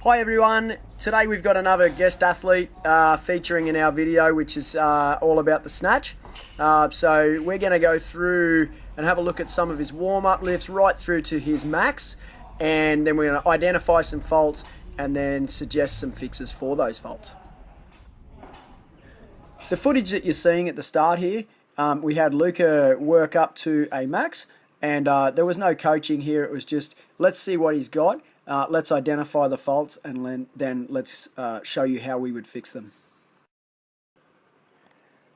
Hi everyone, today we've got another guest athlete featuring in our video, which is all about the snatch. So we're going to go through and have a look at some of his warm-up lifts right through to his max, and then we're going to identify some faults and then suggest some fixes for those faults. The footage that you're seeing at the start here, we had Luca work up to a max, and there was no coaching here. It was just, let's see what he's got. Let's identify the faults and then let's show you how we would fix them.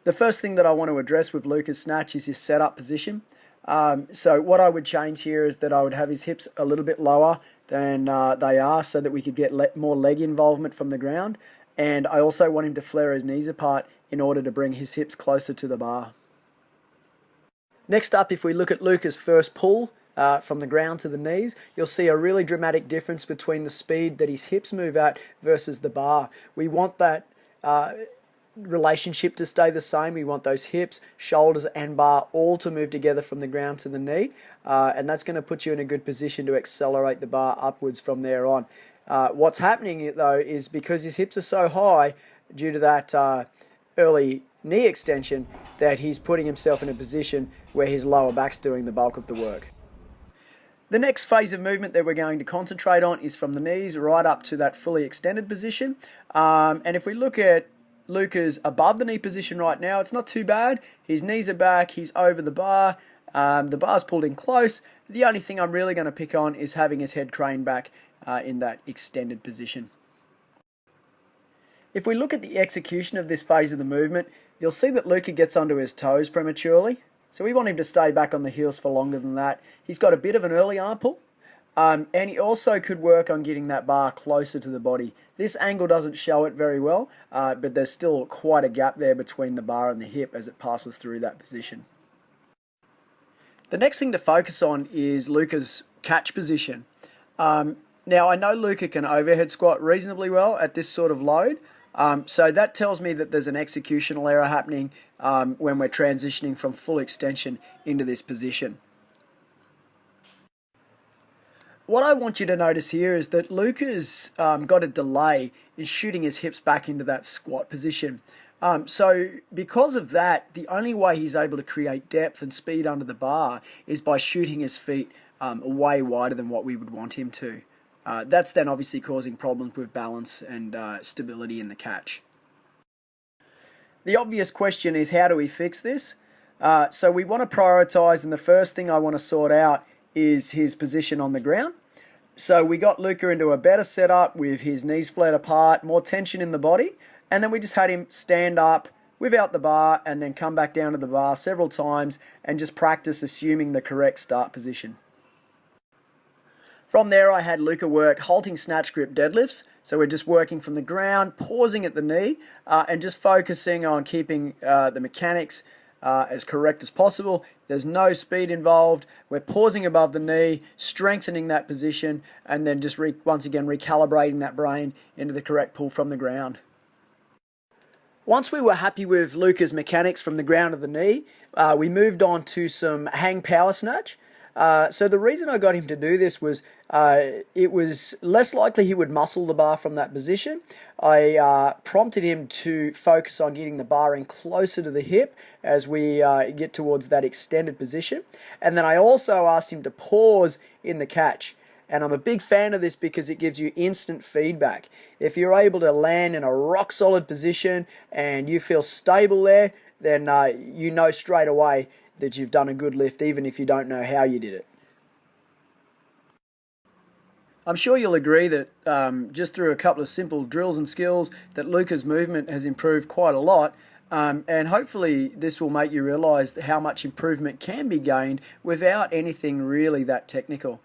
The first thing that I want to address with Luca's snatch is his setup position. So what I would change here is that I would have his hips a little bit lower than they are so that we could get more leg involvement from the ground. And I also want him to flare his knees apart in order to bring his hips closer to the bar. Next up, if we look at Luca's first pull, from the ground to the knees, you'll see a really dramatic difference between the speed that his hips move at versus the bar. We want that relationship to stay the same. We want those hips, shoulders and bar all to move together from the ground to the knee, and that's going to put you in a good position to accelerate the bar upwards from there on. What's happening though is because his hips are so high due to that early knee extension that he's putting himself in a position where his lower back's doing the bulk of the work. The next phase of movement that we're going to concentrate on is from the knees right up to that fully extended position. And if we look at Luca's above the knee position right now, it's not too bad. His knees are back, he's over the bar's pulled in close. The only thing I'm really going to pick on is having his head craned back in that extended position. If we look at the execution of this phase of the movement, you'll see that Luca gets onto his toes prematurely. So we want him to stay back on the heels for longer than that. He's got a bit of an early arm pull, and he also could work on getting that bar closer to the body. This angle doesn't show it very well, but there's still quite a gap there between the bar and the hip as it passes through that position. The next thing to focus on is Luca's catch position. Now I know Luca can overhead squat reasonably well at this sort of load, so that tells me that there's an executional error happening when we're transitioning from full extension into this position. What I want you to notice here is that Luca's got a delay in shooting his hips back into that squat position. So because of that, the only way he's able to create depth and speed under the bar is by shooting his feet way wider than what we would want him to. That's then obviously causing problems with balance and stability in the catch. The obvious question is, how do we fix this? So we want to prioritize, and the first thing I want to sort out is his position on the ground. So we got Luca into a better setup with his knees flat apart, more tension in the body, and then we just had him stand up without the bar and then come back down to the bar several times and just practice assuming the correct start position. From there, I had Luca work halting snatch grip deadlifts. So we're just working from the ground, pausing at the knee, and just focusing on keeping the mechanics as correct as possible. There's no speed involved. We're pausing above the knee, strengthening that position, and then just once again recalibrating that brain into the correct pull from the ground. Once we were happy with Luca's mechanics from the ground to the knee, we moved on to some hang power snatch. So the reason I got him to do this was it was less likely he would muscle the bar from that position. I prompted him to focus on getting the bar in closer to the hip as we get towards that extended position. And then I also asked him to pause in the catch. And I'm a big fan of this because it gives you instant feedback. If you're able to land in a rock solid position and you feel stable there, then you know straight away that you've done a good lift, even if you don't know how you did it. I'm sure you'll agree that just through a couple of simple drills and skills that Luca's movement has improved quite a lot, and hopefully this will make you realise how much improvement can be gained without anything really that technical.